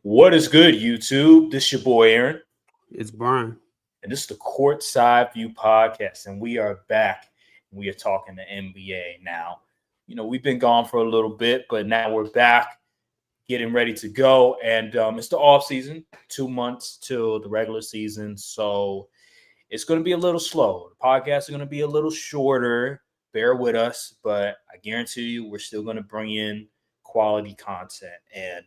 What is good, YouTube? This is your boy Aaron, It's Brian. and this is the Courtside View podcast, and we are back. We are talking the NBA now. We've been gone for a little bit, but now we're back, getting ready to go. And it's the off season, 2 months till the regular season, so it's going to be a little slow. The podcast is going to be a little shorter. Bear with us, but I guarantee you, we're still going to bring in quality content. And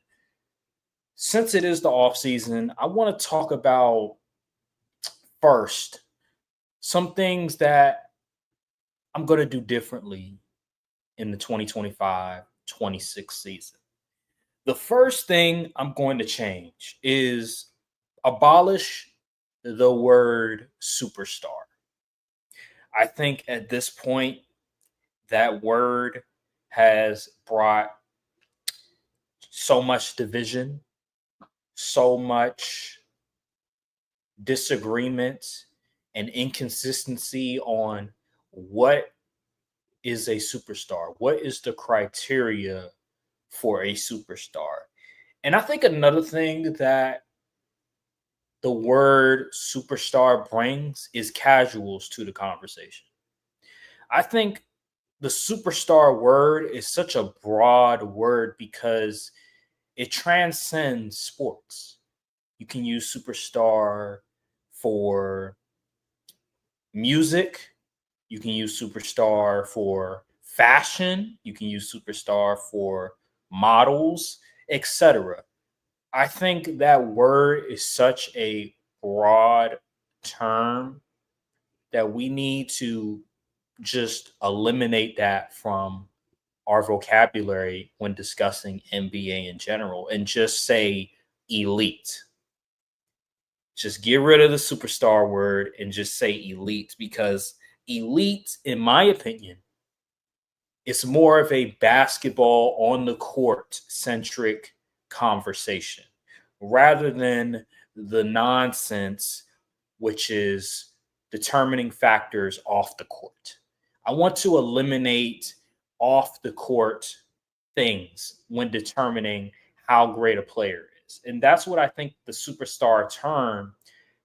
since it is the off season, I want to talk about first some things that I'm going to do differently in the 2025-26 season. The first thing I'm going to change is abolish the word superstar. I think at this point, that word has brought so much division, so much disagreement and inconsistency on what is a superstar, what is the criteria for a superstar. And I think another thing that the word superstar brings is casuals to the conversation. I think the superstar word is such a broad word because it transcends sports. You can use superstar for music. You can use superstar for fashion. You can use superstar for models, etc. I think that word is such a broad term that we need to just eliminate that from our vocabulary when discussing NBA in general and just say elite. Just get rid of the superstar word and just say elite, because elite, in my opinion, is more of a basketball on the court centric conversation rather than the nonsense, which is determining factors off the court. I want to eliminate off the court things when determining how great a player is. And that's what I think the superstar term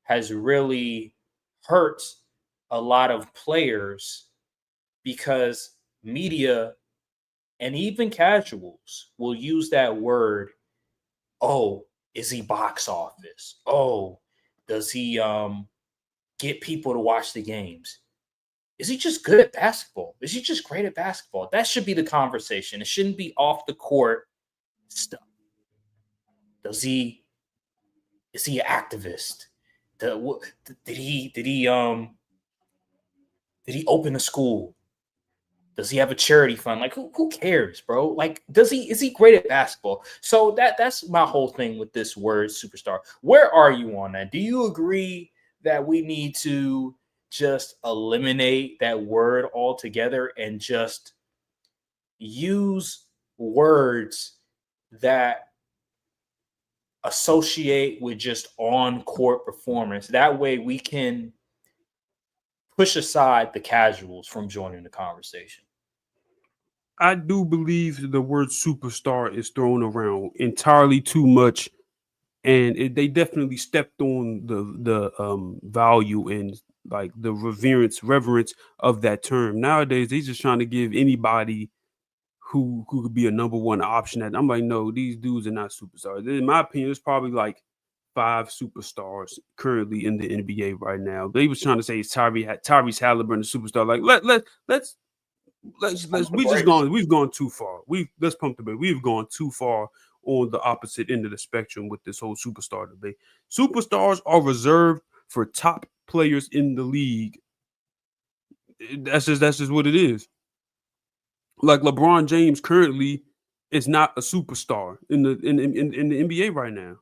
has really hurt a lot of players, because media and even casuals will use that word. Oh, is he box office? Oh, does he get people to watch the games? Is he just good at basketball? Is he just great at basketball? That should be the conversation. It shouldn't be off the court stuff. Does he is he an activist? Did he open a school? Does he have a charity fund? Like who cares, bro? Like is he great at basketball? So that's my whole thing with this word superstar. Where are you on that? Do you agree that we need to just eliminate that word altogether and just use words that associate with just on court performance? That way we can push aside the casuals from joining the conversation. I do believe the word superstar is thrown around entirely too much, and they definitely stepped on the value and like the reverence of that term. Nowadays, they just trying to give anybody who could be a number one option. That I'm like, no, these dudes are not superstars. In my opinion, there's probably like five superstars currently in the NBA right now. They was trying to say it's Tyrese Halliburton, a superstar. Like let's we've gone too far. Let's pump the brakes. We've gone too far on the opposite end of the spectrum with this whole superstar debate. Superstars are reserved for top players in the league. That's just what it is. Like LeBron James currently is not a superstar in the NBA right now.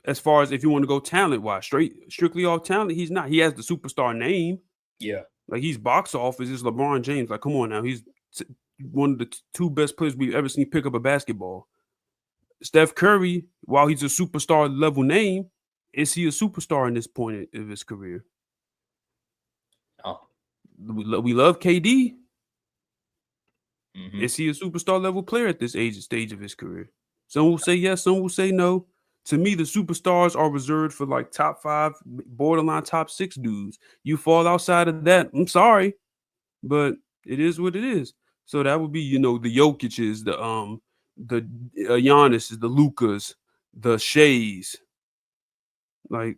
As far as if you want to go talent wise, strictly off talent, he's not. He has the superstar name. Yeah. Like he's box office is LeBron James. Like come on now, he's one of the two best players we've ever seen pick up a basketball. Steph Curry, while he's a superstar level name, is he a superstar in this point of his career? Oh. We love KD. Mm-hmm. Is he a superstar level player at this stage of his career? Some will say yes, some will say no. To me, the superstars are reserved for like top 5, borderline top 6 dudes. You fall outside of that, I'm sorry, but it is what it is. So that would be, the Jokic's, the Giannis, the Lucas, the Shays. Like,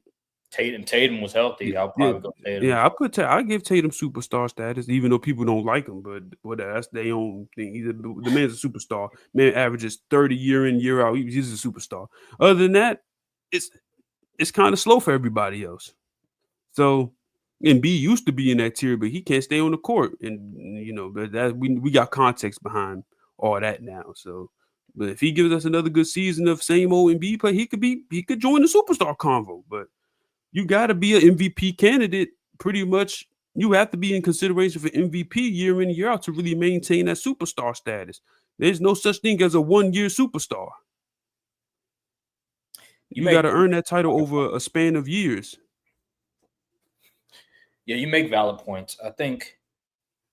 Tatum was yeah, healthy. I'll yeah, probably go Tatum as yeah. well. I give Tatum superstar status, even though people don't like him. But whatever, that's their own thing. The man's a superstar. Man averages 30 year in, year out. He's a superstar. Other than that, it's it's kind of slow for everybody else. So, and B used to be in that tier, but he can't stay on the court, and but that we got context behind all that now. So, but if he gives us another good season of same old Embiid play, he could join the superstar convo. But you got to be an MVP candidate. Pretty much, you have to be in consideration for MVP year in, year out to really maintain that superstar status. There's no such thing as a 1 year superstar. You You got make to earn that title over a span of years. Yeah, you make valid points. I think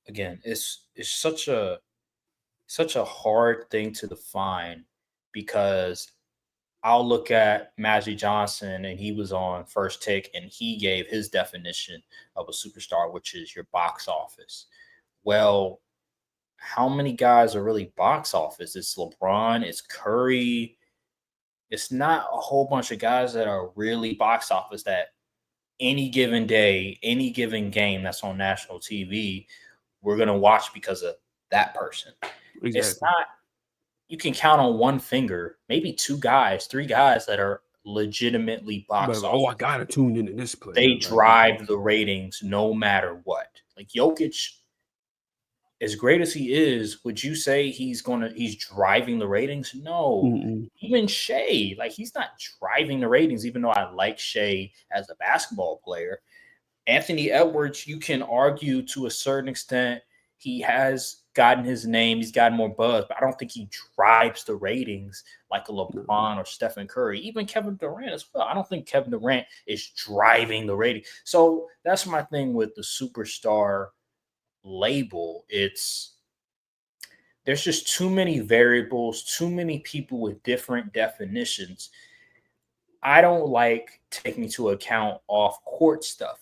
again, it's such a hard thing to define because I'll look at Magic Johnson and he was on First Take and he gave his definition of a superstar, which is your box office. Well, how many guys are really box office? It's LeBron, it's Curry. It's not a whole bunch of guys that are really box office that any given day, any given game that's on national TV, we're going to watch because of that person. It's Exactly. not, you can count on one finger, maybe 2 guys, 3 guys that are legitimately But box oh, I office. gotta tune into this player. They Like, drive the ratings no matter what. Like Jokic, as great as he is, would you say he's driving the ratings? No. mm-mm. Even Shea, like he's not driving the ratings, even though I like Shea as a basketball player. Anthony Edwards, you can argue to a certain extent, he has gotten his name, he's gotten more buzz, but I don't think he drives the ratings like a No. LeBron or Stephen Curry, even Kevin Durant as well. I don't think Kevin Durant is driving the rating. So that's my thing with the superstar label. There's just too many variables, too many people with different definitions. I don't like taking into account off court stuff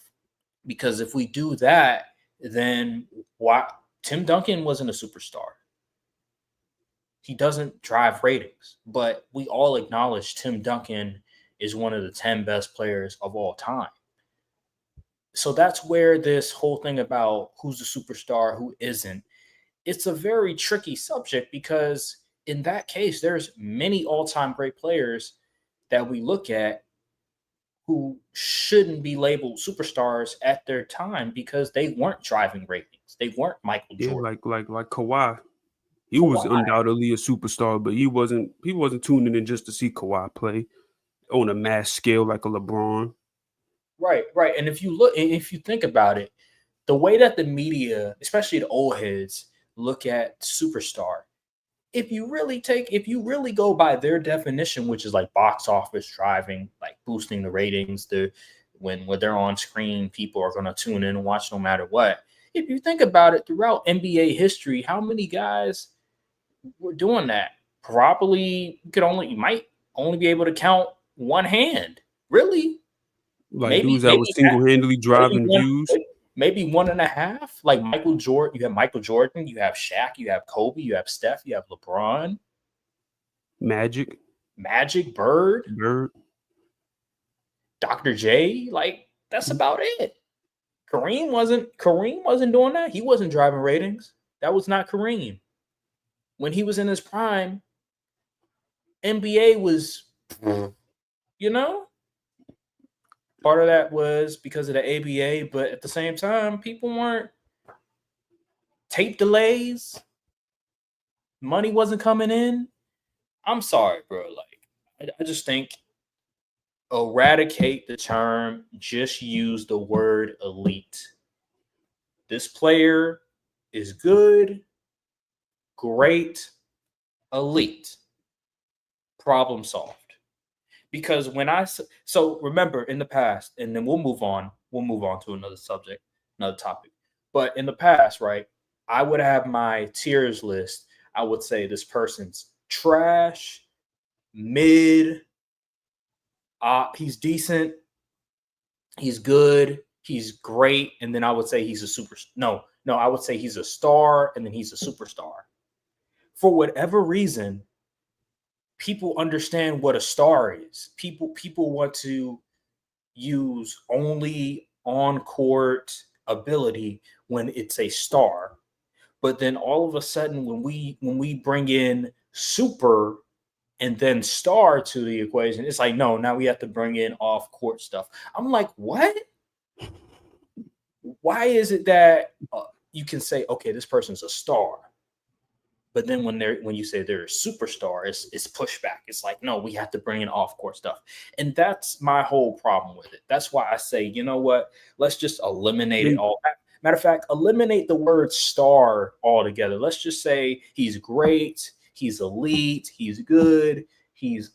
because if we do that, then why Tim Duncan wasn't a superstar. He doesn't drive ratings, but we all acknowledge Tim Duncan is one of the 10 best players of all time. So that's where this whole thing about who's a superstar, who isn't, it's a very tricky subject because in that case, there's many all-time great players that we look at who shouldn't be labeled superstars at their time because they weren't driving ratings. They weren't Michael Yeah, Jordan. like Kawhi. He was Kawhi. undoubtedly a superstar, but he wasn't tuning in just to see Kawhi play on a mass scale like a LeBron. Right, right. And if you think about it, the way that the media, especially the old heads, look at superstar, if you really go by their definition, which is like box office driving, like boosting the ratings, when they're on screen, people are gonna tune in and watch no matter what. If you think about it, throughout NBA history, how many guys were doing that? Probably you might only be able to count one hand. Really? Like Maybe dudes that was single handedly maybe driving one views. maybe one and a half. Like Michael Jordan, you have Michael Jordan, you have Shaq, you have Kobe, you have Steph, you have LeBron, Magic, Magic, Bird, Bird. Dr. J. Like that's about it. Kareem wasn't doing that. He wasn't driving ratings. That was not Kareem. When he was in his prime, NBA was, you know, part of that was because of the ABA, but at the same time, people weren't tape delays, money wasn't coming in. I'm sorry, bro. Like, I just think eradicate the term, just use the word elite. This player is good, great, elite. Problem solved. Because so remember in the past, and then we'll move on to another subject, another topic. But in the past, right, I would have my tiers list. I would say this person's trash, mid. He's decent. He's good. He's great. And then I would say he's a super. No, I would say he's a star, and then he's a superstar. For whatever reason, people understand what a star is. People want to use only on court ability when it's a star. But then all of a sudden, when we bring in super and then star to the equation, it's like, no, now we have to bring in off court stuff. I'm like, what? Why is it that you can say, okay, this person's a star, but then when you say they're a superstar, it's pushback. It's like, no, we have to bring in off court stuff, and that's my whole problem with it. That's why I say, you know what? Let's just eliminate it all. Matter of fact, eliminate the word star altogether. Let's just say he's great, he's elite, he's good, he's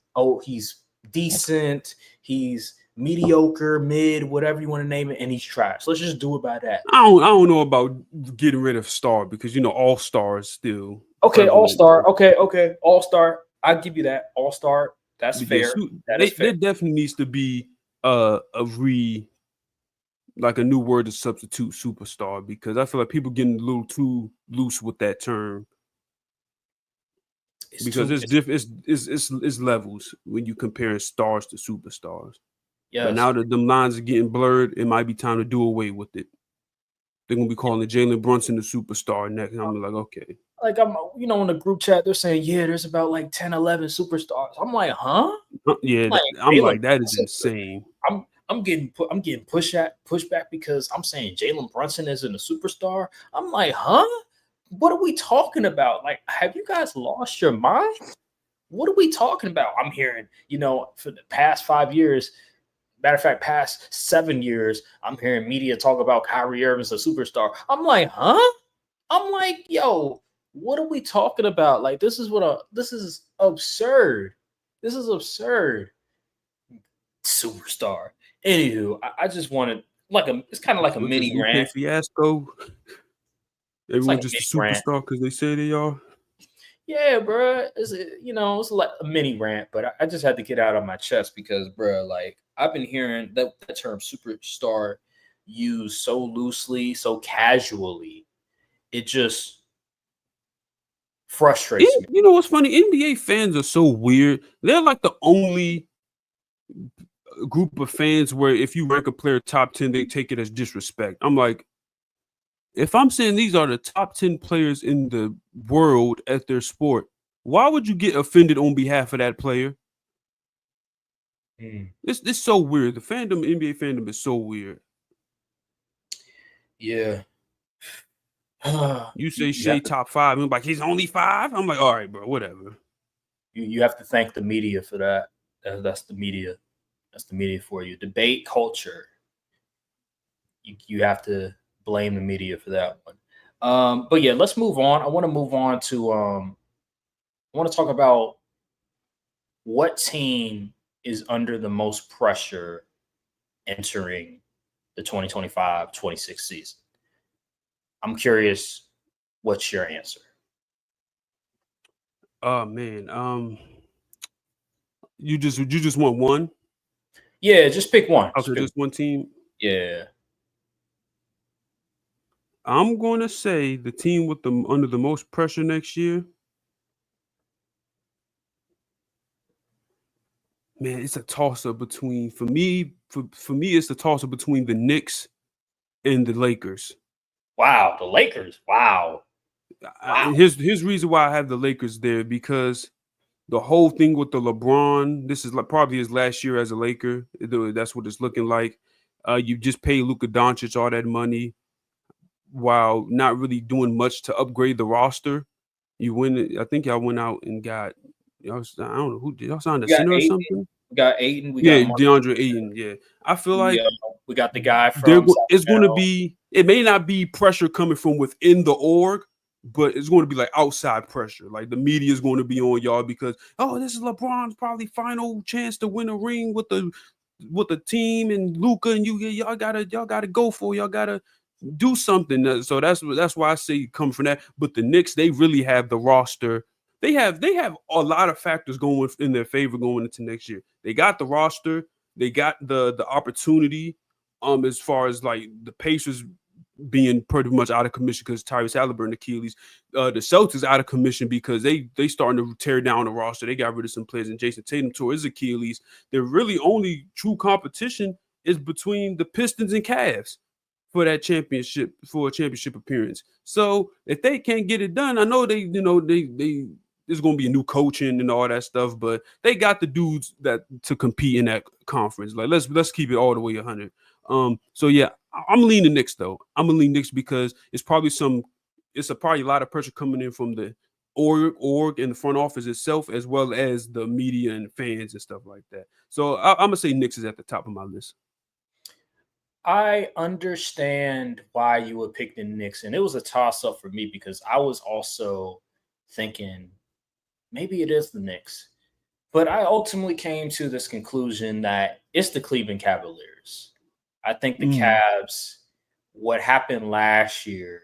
decent, he's mediocre, mid, whatever you want to name it, and he's trash. Let's just do it by that. I don't know about getting rid of star because all stars still. Okay, all star. Okay, all star. I'll give you that. All star. That's fair. There definitely needs to be like a new word to substitute superstar, because I feel like people getting a little too loose with that term. It's levels when you compare stars to superstars. Yes. But now that them lines are getting blurred, it might be time to do away with it. They're gonna be calling Jalen Brunson the superstar next. And I'm like, okay. Like I'm, in the group chat, they're saying, yeah, there's about like 10, 11 superstars. I'm like, huh? Yeah, I'm like, that is insane. I'm getting pushback because I'm saying Jalen Brunson isn't a superstar. I'm like, huh? What are we talking about? Like, have you guys lost your mind? What are we talking about? I'm hearing, for the past 5 years, matter of fact, past 7 years, I'm hearing media talk about Kyrie Irving's a superstar. I'm like, huh? I'm like, yo, what are we talking about? Like, this is absurd. This is absurd. Superstar. Anywho, I just wanted it's kind of like a mini rant. Fiasco. Everyone's just a superstar because they say they are. Yeah, bro. It's like a mini rant, but I just had to get out of my chest because, bro, like I've been hearing that term superstar used so loosely, so casually. It just frustrates me. You know what's funny? NBA fans are so weird. They're like the only group of fans where if you rank a player top 10, they take it as disrespect. I'm like, if I'm saying these are the top 10 players in the world at their sport, why would you get offended on behalf of that player? It's so weird. The NBA fandom is so weird. Yeah. You say Shea top 5, and I'm like, he's only 5? I'm like, all right, bro, whatever. You have to thank the media for that. That's the media. That's the media for you. Debate culture. You have to blame the media for that one. But yeah, let's move on. I want to move on to I want to talk about what team is under the most pressure entering the 2025-26 season. I'm curious, what's your answer? Oh man, you just want one? Yeah, just pick one. Okay, just one team. Yeah. I'm going to say the team with under the most pressure next year. Man, it's a toss-up between, for me, it's a toss-up between the Knicks and the Lakers. Wow, the Lakers. Wow. Here's reason why I have the Lakers there, because the whole thing with the LeBron, this is probably his last year as a Laker. That's what it's looking like. You just pay Luka Doncic all that money while not really doing much to upgrade the roster. You win. I think y'all went out and got. I don't know who did y'all sign, the center or something. We got Ayton. We got DeAndre Ayton. Yeah, I feel like we got the guy from. It's going to be. It may not be pressure coming from within the org, but it's going to be like outside pressure. Like the media is going to be on y'all because this is LeBron's probably final chance to win a ring with the team, and Luka, and y'all gotta go for it. Y'all gotta do something. So that's why I say come from that. But the Knicks, they really have the roster they have a lot of factors going in their favor going into next year. They got the roster, they got the opportunity. As far as like the Pacers being pretty much out of commission because Tyrese Halliburton Achilles, the Celtics out of commission because they starting to tear down the roster. They got rid of some players, and Jason Tatum tore his Achilles. Their really only true competition is between the Pistons and Cavs for a championship appearance. So if they can't get it done, I know they there's going to be a new coaching and all that stuff, but they got the dudes that to compete in that conference. Like let's keep it all the way 100. So yeah, I'm leaning Knicks though. I'm gonna lean Knicks because it's probably a lot of pressure coming in from the org and the front office itself, as well as the media and fans and stuff like that. So I'm gonna say Knicks is at the top of my list. I understand why you would pick the Knicks, and it was a toss up for me because I was also thinking maybe it is the Knicks. But I ultimately came to this conclusion that it's the Cleveland Cavaliers. I think the Cavs, what happened last year,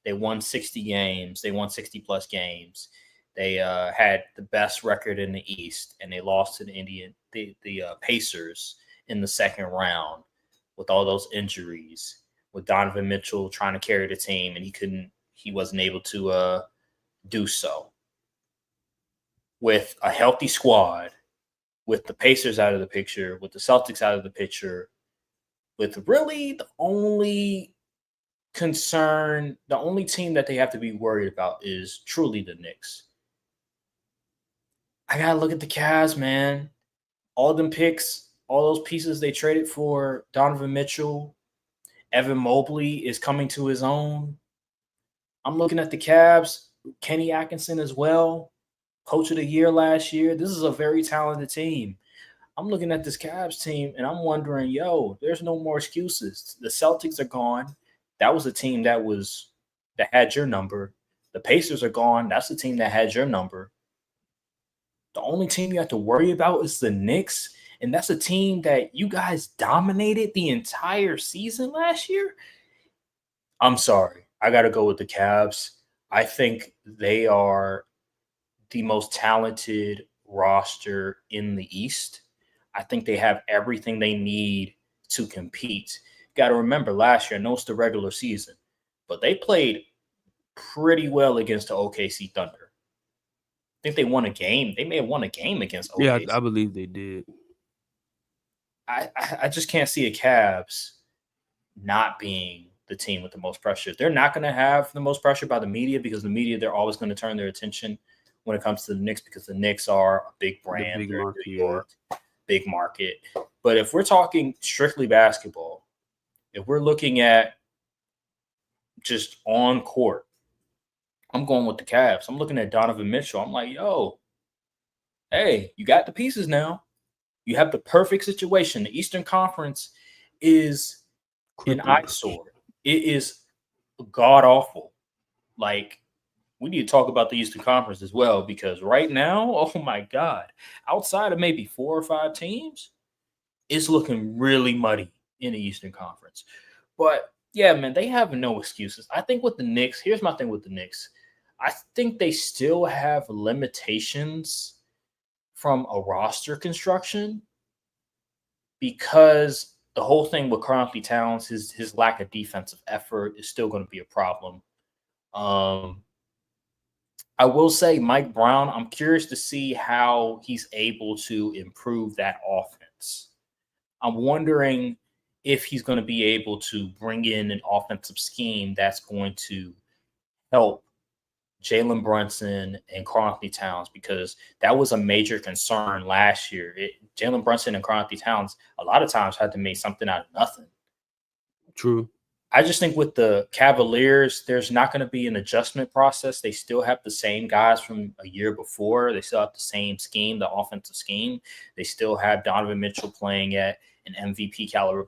they won 60 games. They won 60 plus games. They had the best record in the East, and they lost to the Pacers in the second round with all those injuries, with Donovan Mitchell trying to carry the team, and he wasn't able to do so. With a healthy squad, with the Pacers out of the picture, with the Celtics out of the picture, with really the only concern, the only team that they have to be worried about is truly the Knicks. I gotta look at the Cavs, man. All them picks, all those pieces they traded for Donovan Mitchell, Evan Mobley is coming to his own. I'm looking at the Cavs, Kenny Atkinson as well. Coach of the year last year. This is a very talented team. I'm looking at this Cavs team and I'm wondering, there's no more excuses. The Celtics are gone. That was a team that had your number. The Pacers are gone. That's the team that had your number. The only team you have to worry about is the Knicks, and that's a team that you guys dominated the entire season last year. I'm sorry. I got to go with the Cavs. I think they are the most talented roster in the East. I think they have everything they need to compete. Got to remember last year, I know it's the regular season, but they played pretty well against the OKC Thunder. I think they won a game. They may have won a game against OKC. Yeah, I believe they did. I just can't see a Cavs not being the team with the most pressure. They're not going to have the most pressure by the media because the media, they're always going to turn their attention when it comes to the Knicks because the Knicks are a big brand. Big They're market, New York, big market. But if we're talking strictly basketball, if we're looking at just on court, I'm going with the Cavs. I'm looking at Donovan Mitchell. I'm like, hey, you got the pieces now. You have the perfect situation. The Eastern Conference is an eyesore. It is god awful. Like, we need to talk about the Eastern Conference as well because right now, oh my God, outside of maybe 4 or 5 teams, it's looking really muddy in the Eastern Conference. But yeah, man, they have no excuses. I think with the Knicks, here's my thing with the Knicks. I think they still have limitations from a roster construction because the whole thing with Karl-Anthony Towns, his lack of defensive effort is still going to be a problem. I will say Mike Brown, I'm curious to see how he's able to improve that offense. I'm wondering if he's going to be able to bring in an offensive scheme that's going to help Jalen Brunson and Karl-Anthony Towns because that was a major concern last year. Jalen Brunson and Karl-Anthony Towns a lot of times had to make something out of nothing. True. I just think with the Cavaliers, there's not going to be an adjustment process. They still have the same guys from a year before. They still have the same scheme, the offensive scheme. They still have Donovan Mitchell playing at an MVP caliber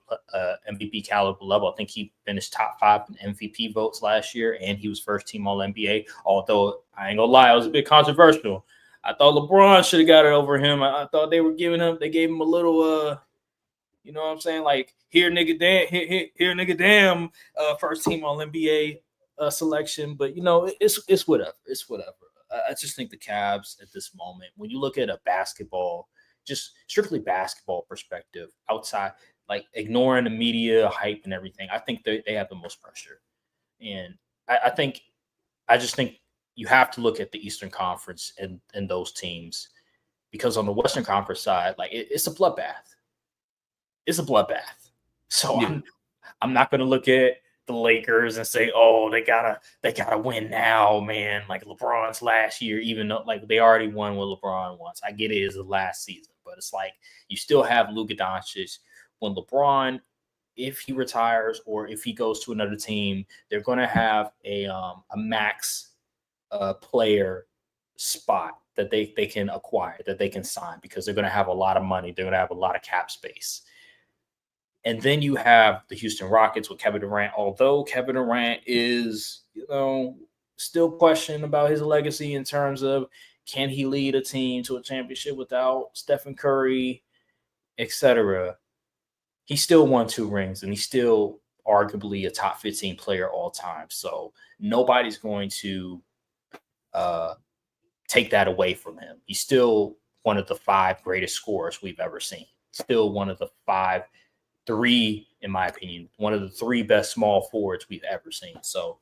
level. I think he finished top 5 in MVP votes last year, and he was first team All NBA. Although I ain't gonna lie, it was a bit controversial. I thought LeBron should have got it over him. I thought they gave him a little you know what I'm saying? Like, here nigga damn, first team All NBA selection. But it's whatever. It's whatever. I just think the Cavs at this moment, when you look at a basketball, just strictly basketball perspective, outside like ignoring the media hype and everything, I think they have the most pressure. And I think I just think you have to look at the Eastern Conference and those teams because on the Western Conference side, like it's a bloodbath. It's a bloodbath. So Yeah. I'm not gonna look at the Lakers and say, oh, they gotta win now, man. Like LeBron's last year, even though like they already won with LeBron once. I get it is the last season, but it's like you still have Luka Doncic. When LeBron, if he retires or if he goes to another team, they're gonna have a max player spot that they can acquire, that they can sign because they're gonna have a lot of money. They're gonna have a lot of cap space. And then you have the Houston Rockets with Kevin Durant. Although Kevin Durant is, still questioned about his legacy in terms of can he lead a team to a championship without Stephen Curry, etc. He still won 2 rings and he's still arguably a top 15 player all time. So nobody's going to take that away from him. He's still one of the 5 greatest scorers we've ever seen. Still one of the three, in my opinion, one of the 3 best small forwards we've ever seen. So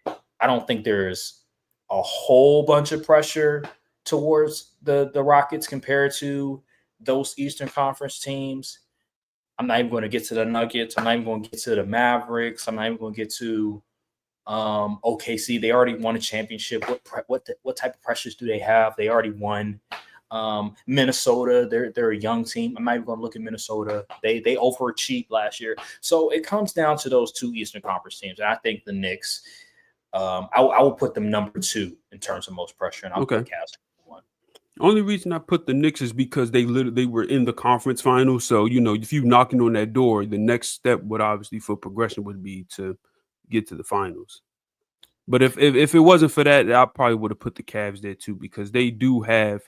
I don't think there's a whole bunch of pressure towards the Rockets compared to those Eastern Conference teams. I'm not even going to get to the Nuggets. I'm not even going to get to the Mavericks. I'm not even going to get to OKC. They already won a championship. What type of pressures do they have? They already won. Minnesota, they're a young team. I'm not even going to look at Minnesota. They overachieved last year. So it comes down to those 2 Eastern Conference teams. And I think the Knicks, I will put them number 2 in terms of most pressure, and I'll put the Cavs number 1. Only reason I put the Knicks is because they were in the conference finals. So, if you knocking on that door, the next step would obviously for progression would be to get to the finals. But if it wasn't for that, I probably would have put the Cavs there too, because they do have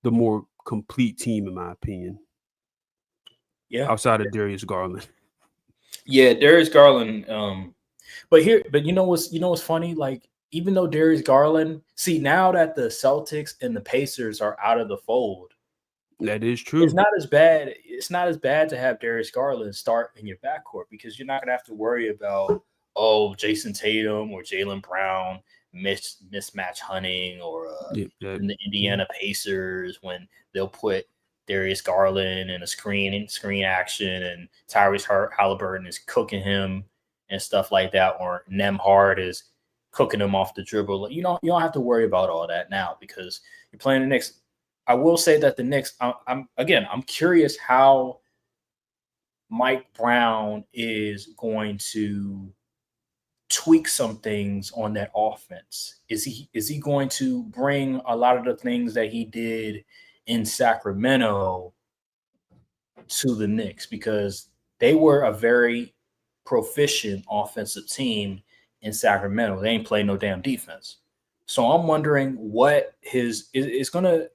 the more complete team, in my opinion. Yeah. Outside of Darius Garland. Yeah, Darius Garland. But you know what's funny? Like, even though Darius Garland, see now that the Celtics and the Pacers are out of the fold, that is true. It's not as bad. It's not as bad to have Darius Garland start in your backcourt because you're not gonna have to worry about Jason Tatum or Jaylen Brown mismatch hunting or in the Indiana Pacers when they'll put Darius Garland in a screen action and Tyrese Halliburton is cooking him and stuff like that, or Nemhard is cooking him off the dribble. You don't have to worry about all that now because you're playing the Knicks. I will say that the Knicks, I'm curious how Mike Brown is going to tweak some things on that offense. Is he going to bring a lot of the things that he did in Sacramento to the Knicks, because they were a very proficient offensive team in Sacramento. They ain't play no damn defense. So I'm wondering what his is going to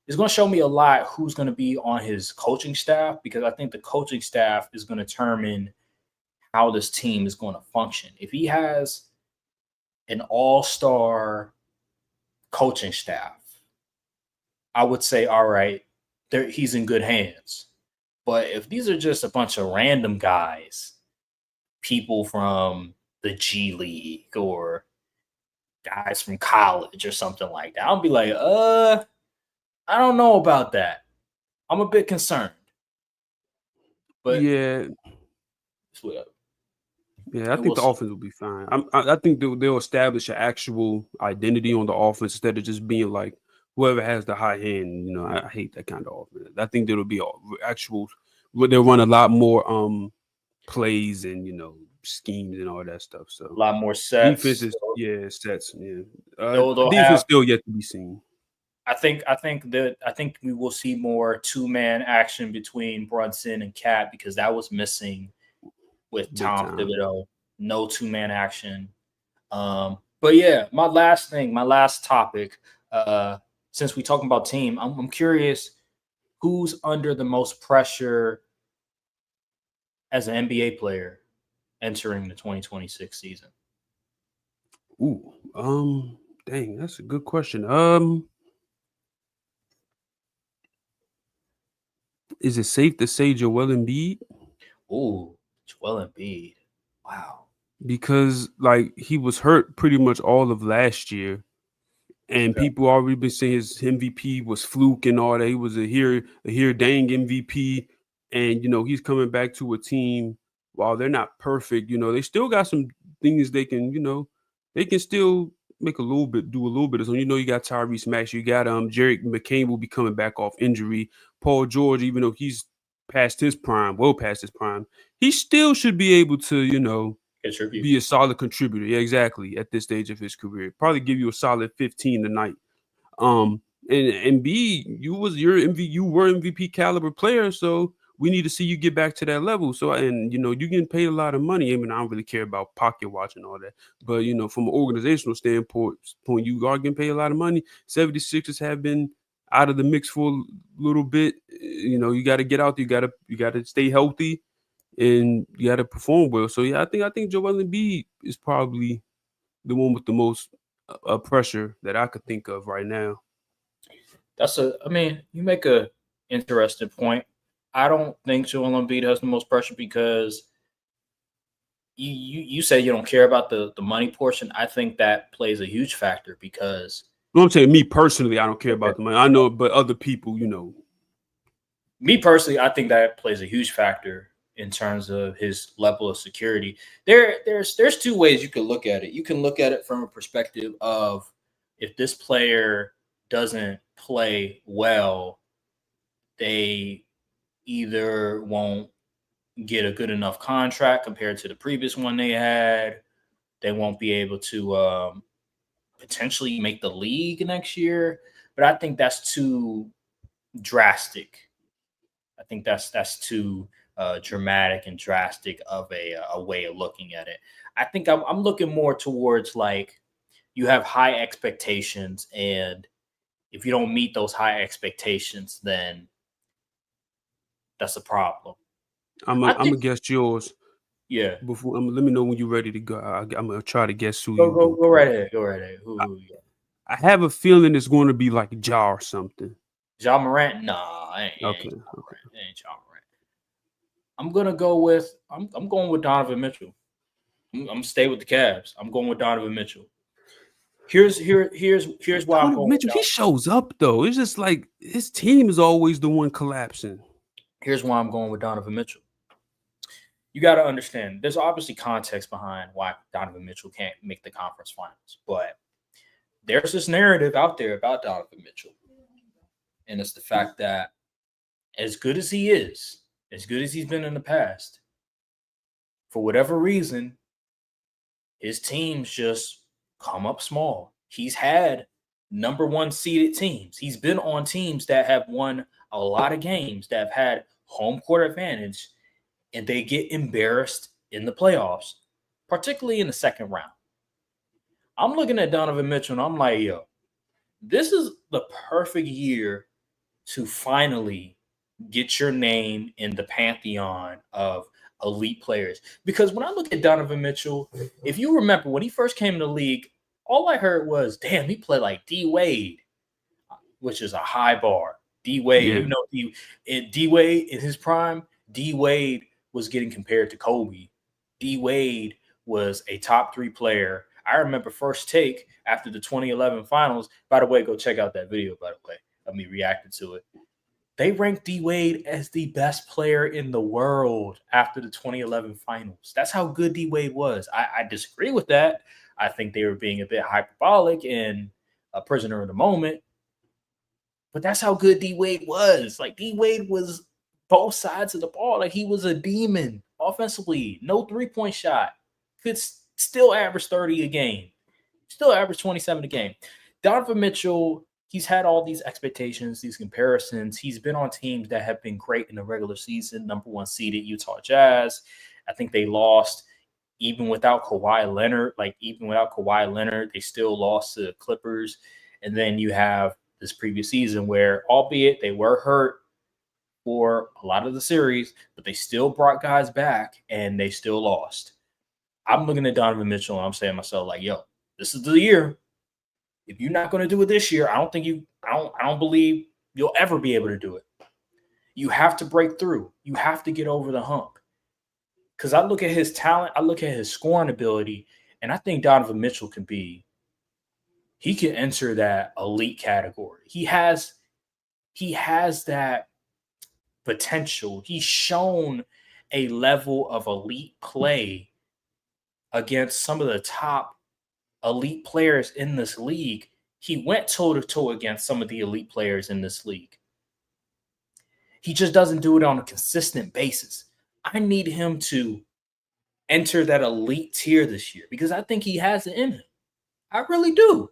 it's going to show me a lot who's going to be on his coaching staff, because I think the coaching staff is going to determine how this team is going to function. If he has an all-star coaching staff, I would say, all right, he's in good hands. But if these are just a bunch of random guys, people from the G League or guys from college or something like that, I'll be like, I don't know about that. I'm a bit concerned. But yeah, I think the offense will be fine. I think they'll establish an actual identity on the offense instead of just being like whoever has the high hand. I hate that kind of offense. I think there'll be actual. They'll run a lot more plays and schemes and all that stuff. So a lot more sets. Defense is sets. Yeah, defense still yet to be seen. I think we will see more 2-man action between Brunson and Cat, because that was missing with Tom Thibodeau. No 2-man action. But yeah, my last topic. Since we're talking about team, I'm curious who's under the most pressure as an NBA player entering the 2026 season. Dang, that's a good question. Is it safe to say Joel Embiid? Ooh, Joel Embiid. Wow. Because like he was hurt pretty much all of last year, and Okay. people already been saying his MVP was fluke and all that. He was a here dang MVP, and he's coming back to a team. While they're not perfect, they still got some things they can, they can still make a little bit, do a little bit of something. You got Tyrese Max, you got Jarek McCain will be coming back off injury. Paul George, even though he's past his prime, well past his prime, he still should be able to, Contribute. be a solid contributor. Yeah, exactly. At this stage of his career, probably give you a solid 15 tonight. Um, and B, you were MVP caliber player, so we need to see you get back to that level. So, and you getting paid a lot of money. I mean, I don't really care about pocket watch and all that, but from an organizational standpoint, you are getting paid a lot of money. 76ers have been out of the mix for a little bit. You got to get out there. You got to stay healthy, and you got to perform well. So yeah, I think Joel Embiid is probably the one with the most pressure that I could think of right now. I mean, you make a interesting point. I don't think Joel Embiid has the most pressure because you say you don't care about the money portion. I think that plays a huge factor because I'm saying me personally, I don't care okay, about the money. I know, but other people, me personally, I think that plays a huge factor in terms of his level of security. There's two ways you can look at it. You can look at it from a perspective of if this player doesn't play well, they either won't get a good enough contract compared to the previous one they had. They won't be able to potentially make the league next year. But I think that's too drastic. I think that's too dramatic and drastic of a way of looking at it. I think I'm looking more towards like you have high expectations, and if you don't meet those high expectations, then that's a problem. I'm I gonna think, guess yours yeah. before. Let me know when you're ready to go. I'm gonna try to guess who Go you go go. go right ahead. Go right ahead. I, Who yeah. I have a feeling it's going to be like Ja or something. John Morant? Nah, it ain't Okay, John okay. Morant. It ain't John Morant. I'm gonna go with I'm going with Donovan Mitchell. I'm stay with the Cavs. I'm going with Donovan Mitchell. Here's why I'm Donovan going with Mitchell, he shows up though. It's just like his team is always the one collapsing. Here's why I'm going with Donovan Mitchell. You got to understand, there's obviously context behind why Donovan Mitchell can't make the conference finals, but there's this narrative out there about Donovan Mitchell, and it's the fact that as good as he is, as good as he's been in the past, for whatever reason, his teams just come up small. He's had number one seeded teams. He's been on teams that have won a lot of games, that have had home court advantage, and they get embarrassed in the playoffs, particularly in the second round. I'm looking at Donovan Mitchell and I'm like, yo, this is the perfect year to finally get your name in the pantheon of elite players. Because when I look at Donovan Mitchell, if you remember when he first came in the league, all I heard was, damn, he played like D Wade, which is a high bar. D Wade, Yeah, D Wade in his prime, D Wade was getting compared to Kobe. D Wade was a top three player. I remember first take after the 2011 finals. By the way, go check out that video, by the way, of me reacting to it. They ranked D Wade as the best player in the world after the 2011 finals. That's how good D Wade was. I disagree with that. I think they were being a bit hyperbolic and a prisoner of the moment. But that's how good D Wade was. Like D Wade was both sides of the ball. Like he was a demon offensively. No 3-point shot. Could still average 30 a game. Still average 27 a game. Donovan Mitchell, he's had all these expectations, these comparisons. He's been on teams that have been great in the regular season. Number one seeded Utah Jazz. I think they lost even without Kawhi Leonard. Like even without Kawhi Leonard, they still lost to the Clippers. And then you have this previous season where, albeit they were hurt for a lot of the series, but they still brought guys back and they still lost. I'm looking at Donovan Mitchell and I'm saying to myself, like, yo, this is the year. If you're not going to do it this year, I don't believe you'll ever be able to do it. You have to break through. You have to get over the hump. Because I look at his talent, I look at his scoring ability, and I think Donovan Mitchell he can enter that elite category. He has that potential. He's shown a level of elite play against some of the top elite players in this league. He went toe to toe against some of the elite players in this league. He just doesn't do it on a consistent basis. I need him to enter that elite tier this year because I think he has it in him. I really do.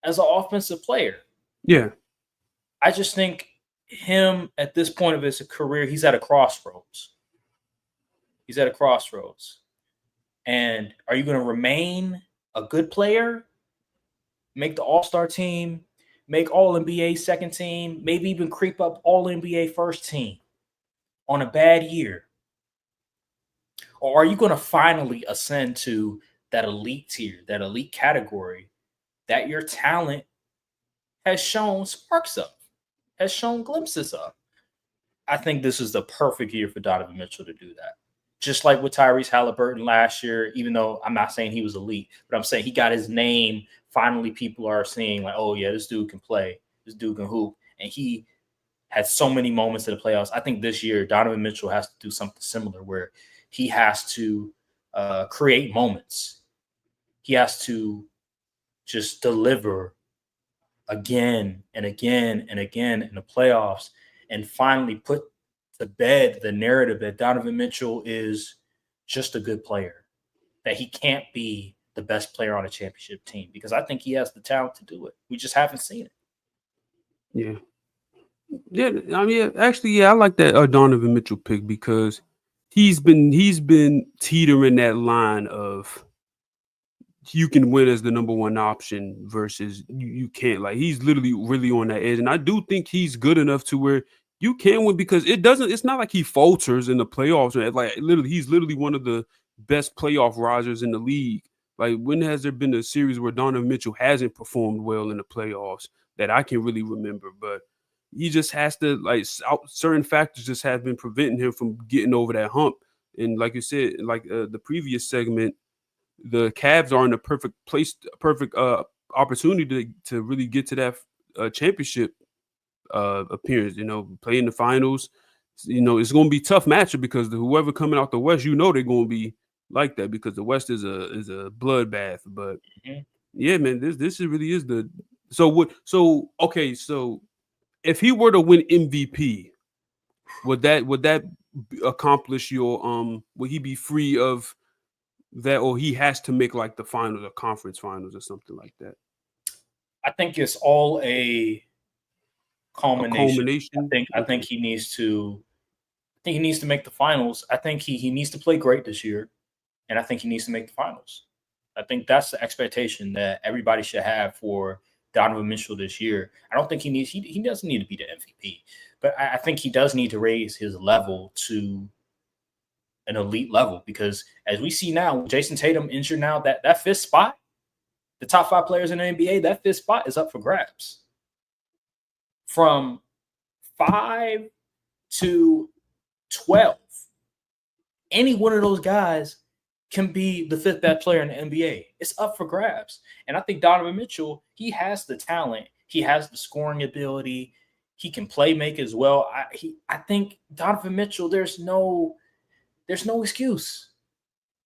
As an offensive player. Yeah. I just think him at this point of his career, he's at a crossroads. He's at a crossroads. And are you going to remain a good player, make the All-Star team, make All-NBA second team, maybe even creep up All-NBA first team on a bad year? Or are you going to finally ascend to that elite tier, that elite category that your talent has shown sparks of, has shown glimpses of? I think this is the perfect year for Donovan Mitchell to do that. Just like with Tyrese Halliburton last year, even though I'm not saying he was elite, but I'm saying he got his name. Finally, people are seeing like, oh, yeah, this dude can play. This dude can hoop. And he had so many moments in the playoffs. I think this year, Donovan Mitchell has to do something similar where he has to create moments. He has to just deliver again and again and again in the playoffs and finally put to bed the narrative that Donovan Mitchell is just a good player, that he can't be the best player on a championship team, because I think he has the talent to do it. We just haven't seen it. Yeah. Yeah, I mean, actually, yeah, I like that Donovan Mitchell pick because he's been teetering that line of you can win as the number one option versus you can't. Like he's literally really on that edge, and I do think he's good enough to where you can win because it's not like he falters in the playoffs. Like literally, he's literally one of the best playoff risers in the league. Like when has there been a series where Donovan Mitchell hasn't performed well in the playoffs that I can really remember? But he just has to certain factors just have been preventing him from getting over that hump. And like you said, like the previous segment, the Cavs are in a perfect place, perfect opportunity to really get to that championship appearance. Play in the finals. It's going to be a tough matchup because whoever coming out the West, they're going to be like that because the West is a bloodbath. But yeah, man, this really is the okay. So if he were to win MVP, would that accomplish your would he be free of that, or he has to make like the finals or conference finals or something like that? I think it's all a culmination. I think he needs to make the finals. I think he needs to play great this year, and I think he needs to make the finals. I think that's the expectation that everybody should have for Donovan Mitchell this year. I don't think he doesn't need to be the MVP, but I think he does need to raise his level to an elite level, because as we see now, Jason Tatum injured now, that fifth spot, the top 5 players in the NBA, that fifth spot is up for grabs. From 5 to 12, any one of those guys can be the 5th best player in the NBA. It's up for grabs. And I think Donovan Mitchell, he has the talent. He has the scoring ability. He can play make as well. I think Donovan Mitchell, there's no excuse.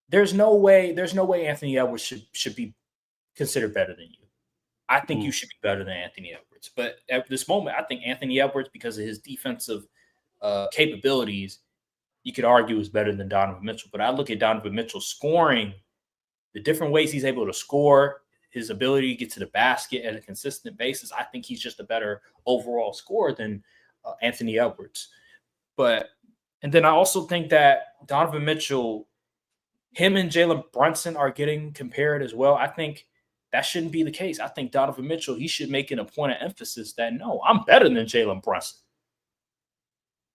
There's no way Anthony Edwards should be considered better than you. I think you should be better than Anthony Edwards. But at this moment, I think Anthony Edwards, because of his defensive capabilities, you could argue is better than Donovan Mitchell. But I look at Donovan Mitchell scoring, the different ways he's able to score, his ability to get to the basket at a consistent basis. I think he's just a better overall scorer than Anthony Edwards. And then I also think that Donovan Mitchell, him and Jalen Brunson are getting compared as well. I think that shouldn't be the case. I think Donovan Mitchell, he should make it a point of emphasis that, no, I'm better than Jalen Brunson.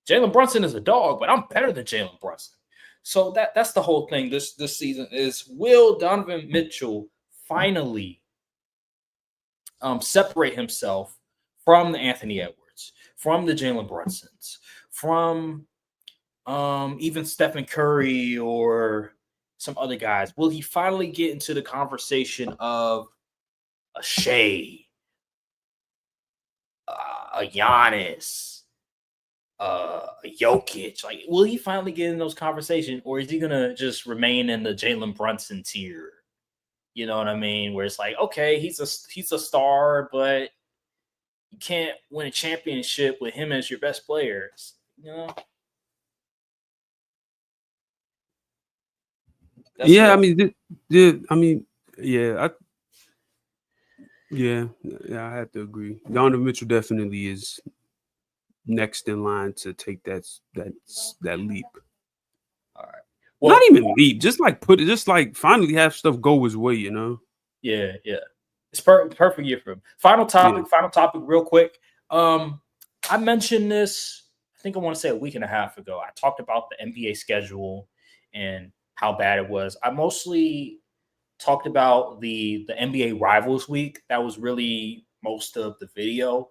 Jalen Brunson is a dog, but I'm better than Jalen Brunson. So that's the whole thing this season is, will Donovan Mitchell finally separate himself from the Anthony Edwards, from the Jalen Brunsons, from even Stephen Curry or some other guys? Will he finally get into the conversation of a Shea, a Giannis, a Jokic? Like, will he finally get in those conversations, or is he gonna just remain in the Jalen Brunson tier? You know what I mean? Where it's like, okay, he's a star, but you can't win a championship with him as your best players. You know, Yeah, I mean, yeah, yeah, I have to agree. Donovan Mitchell definitely is next in line to take that leap. All right. Not Well, even leap, just like finally have stuff go his way, you know? yeah. It's perfect year for him. Final topic, real quick. I mentioned this, I think I want to say a week and a half ago. I talked about the NBA schedule and how bad it was. I mostly talked about the NBA Rivals Week. That was really most of the video.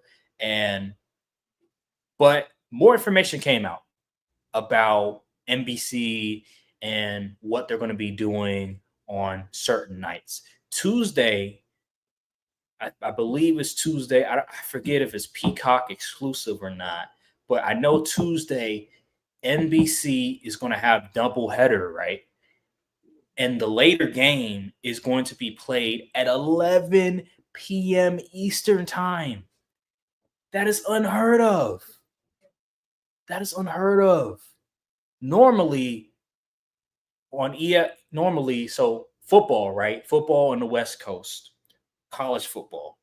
But more information came out about NBC and what they're going to be doing on certain nights. Tuesday, I believe it's Tuesday. I forget if it's Peacock exclusive or not, but I know Tuesday NBC is going to have double header, right? And the later game is going to be played at 11 p.m. Eastern time. That is unheard of. That is unheard of. Normally, so football, right? Football on the West Coast, college football.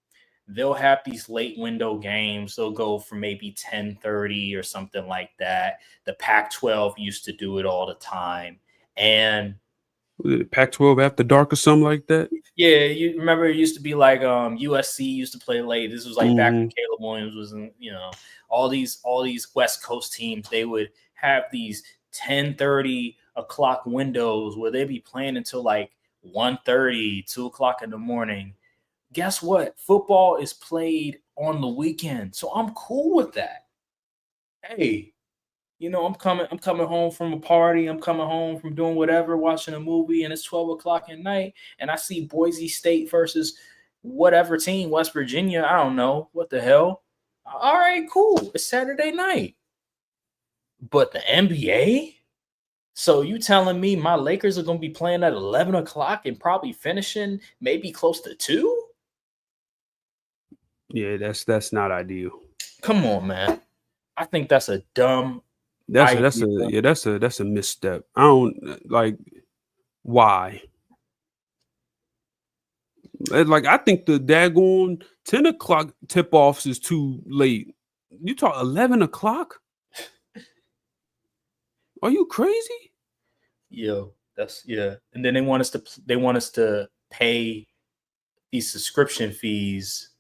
They'll have these late window games. They'll go from maybe 10:30 or something like that. The Pac-12 used to do it all the time. And Pac-12 after dark or something like that. yeah, you remember it used to be like USC used to play late. This was like back when Mm-hmm. Caleb Williams was in, all these West Coast teams, they would have these 10:30 o'clock windows where they'd be playing until like 1:30, 2 o'clock in the morning. Guess what? Football is played on the weekend. So I'm cool with that. Hey, I'm coming home from a party, I'm coming home from doing whatever, watching a movie, and it's 12 o'clock at night, and I see Boise State versus whatever team, West Virginia, I don't know, what the hell. All right, cool. It's Saturday night. But the NBA? So you telling me my Lakers are gonna be playing at 11 o'clock and probably finishing maybe close to 2? Yeah, that's not ideal. Come on, man. I think that's a dumb That's idea. that's a misstep. I don't like why. Like I think the daggone 10 o'clock tip offs is too late. You talk 11 o'clock? Are you crazy? Yo, yeah. And then they want us to pay these subscription fees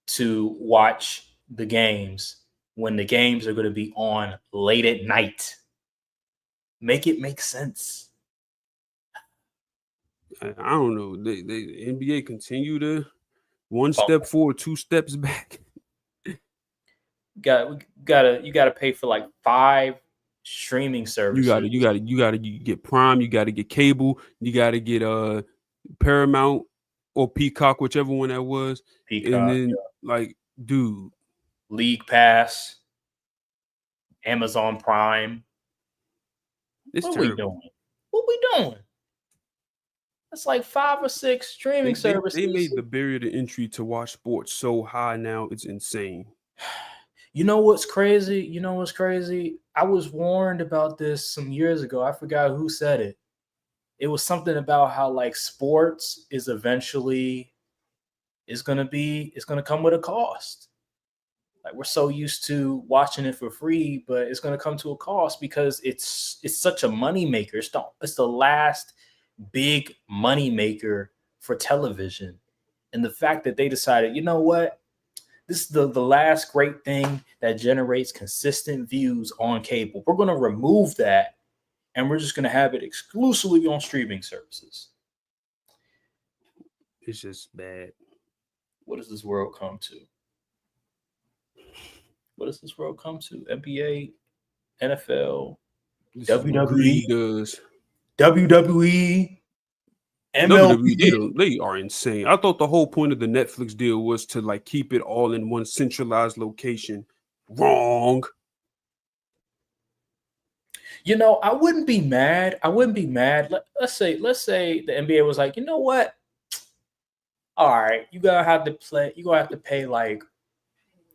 to watch the games when the games are going to be on late at night. Make it make sense. I don't know. The NBA continue to one Oh, step forward, two steps back. you gotta pay for like 5 streaming You services. gotta get Prime, you gotta get cable, you gotta get Paramount or Peacock, whichever one that was. And Peacock, then like, dude, League Pass, Amazon Prime. it's What are we terrible. doing? What we doing? That's like 5 or 6 streaming They services. made the barrier to entry to watch sports so high now, it's insane. You know what's crazy? I was warned about this some years ago. I forgot who said it. It was something about how like sports is eventually it's gonna come with a cost. Like we're so used to watching it for free, but it's gonna come to a cost because it's such a money maker. It's the last big money maker for television. And the fact that they decided, you know what? This is the last great thing that generates consistent views on cable. We're going to remove that and we're just going to have it exclusively on streaming services. It's just bad. What does this world come to? What does this world come to? NBA, NFL, This is what WWE, greed does. WWE, WWE, MLB. they are insane. I thought the whole point of the Netflix deal was to like keep it all in one centralized location. Wrong. You know, I wouldn't be mad. I wouldn't be mad. Let's say the NBA was like, you know what? All right, you gotta have to play. You gonna have to pay like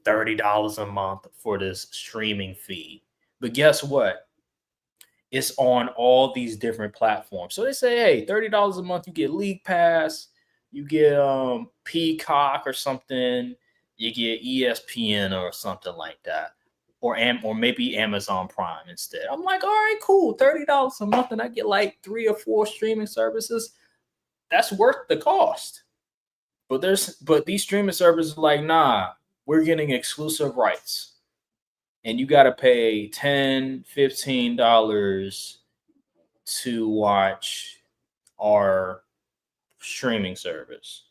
$30 a month for this streaming fee. But guess what? It's on all these different platforms. So they say, hey, $30 a month, you get League Pass, you get Peacock or something, you get ESPN or something like that. Or maybe Amazon Prime instead. I'm like, all right, cool, $30 a month, and I get like 3 or 4 streaming services. That's worth the cost. But these streaming services are like, nah, we're getting exclusive rights. And you gotta pay $10, $15 to watch our streaming service.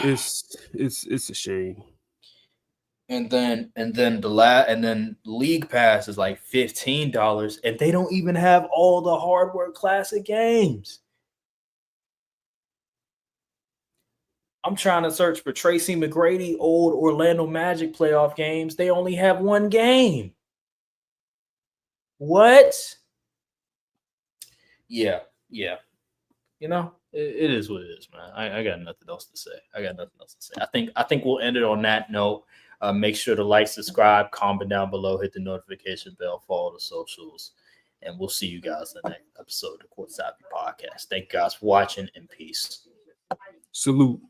It's a shame. And then League Pass is like $15, and they don't even have all the hardware classic games. I'm trying to search for Tracy McGrady old Orlando Magic playoff games. They only have one game. What? Yeah. You know, it is what it is, man. I got nothing else to say. I think we'll end it on that note. Make sure to like, subscribe, comment down below, hit the notification bell, follow the socials, and we'll see you guys in the next episode of the Courtside podcast. Thank you guys for watching, and peace. Salute.